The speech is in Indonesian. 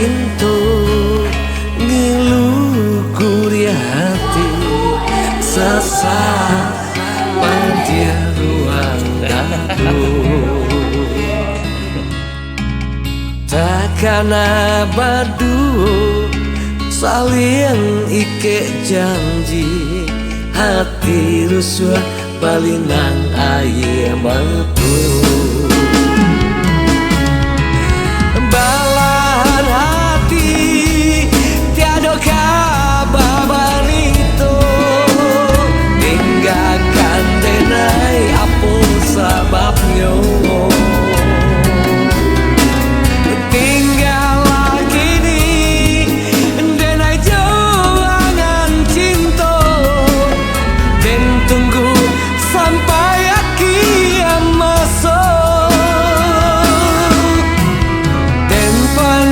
cinta ngilu gurih hati sesak pada ruang aku takkan abadu saling ike janji hati rusuh balinang air metu